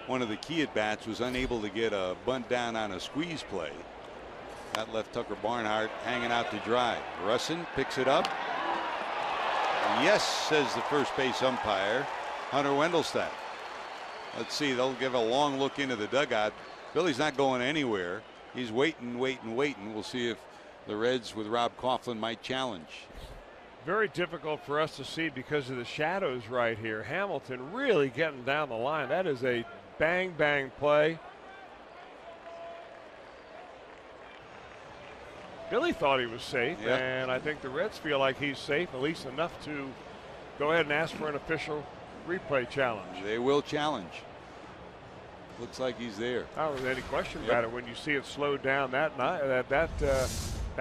one of the key at bats, was unable to get a bunt down on a squeeze play. That left Tucker Barnhart hanging out to dry. Russin picks it up. Yes, says the first base umpire, Hunter Wendelstedt. Let's see, they'll give a long look into the dugout. Billy's not going anywhere. He's waiting. We'll see if the Reds with Rob Coughlin might challenge. Very difficult for us to see because of the shadows right here. Hamilton really getting down the line. That is a bang play. Billy thought he was safe, yep. And I think the Reds feel like he's safe, at least enough to go ahead and ask for an official replay challenge. They will challenge. Looks like he's there. Not really any question about it when you see it slowed down that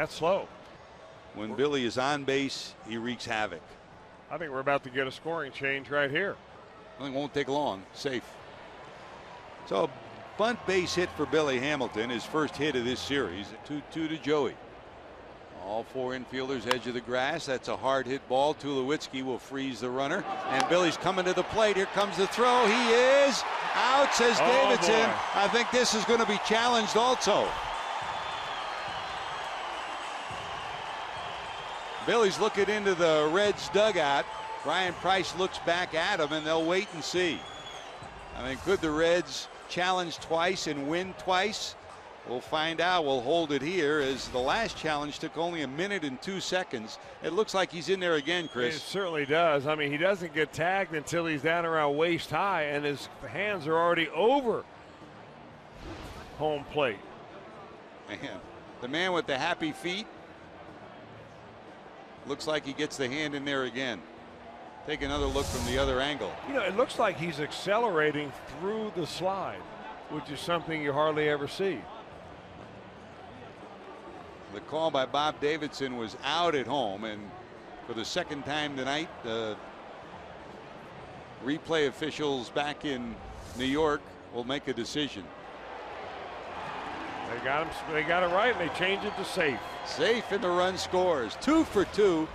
slow. When Billy is on base, he wreaks havoc. I think we're about to get a scoring change right here. I think it won't take long. Safe. So bunt base hit for Billy Hamilton, his first hit of this series. 2-2 to Joey. All four infielders edge of the grass. That's a hard hit ball. Tulowitzki will freeze the runner. And Billy's coming to the plate. Here comes the throw. He is out, says Davidson. Boy. I think this is going to be challenged also. Billy's looking into the Reds dugout. Ryan Price looks back at him, and they'll wait and see. I mean, could the Reds challenge twice and win twice? We'll find out. We'll hold it here as the last challenge took only 1 minute and 2 seconds. It looks like he's in there again, Chris. It certainly does. I mean, he doesn't get tagged until he's down around waist high, and his hands are already over home plate. Man, the man with the happy feet. Looks like he gets the hand in there again. Take another look from the other angle. You know, it looks like he's accelerating through the slide, which is something you hardly ever see. The call by Bob Davidson was out at home, and for the second time tonight, the replay officials back in New York will make a decision. They got it right, and they changed it to safe. Safe, and the run scores. 2 for 2.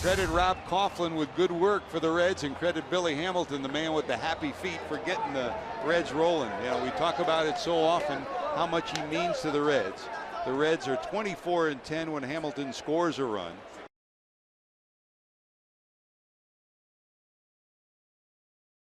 Credit Rob Coughlin with good work for the Reds, and credit Billy Hamilton, the man with the happy feet, for getting the Reds rolling. You know, we talk about it so often, how much he means to the Reds. The Reds are 24-10 when Hamilton scores a run.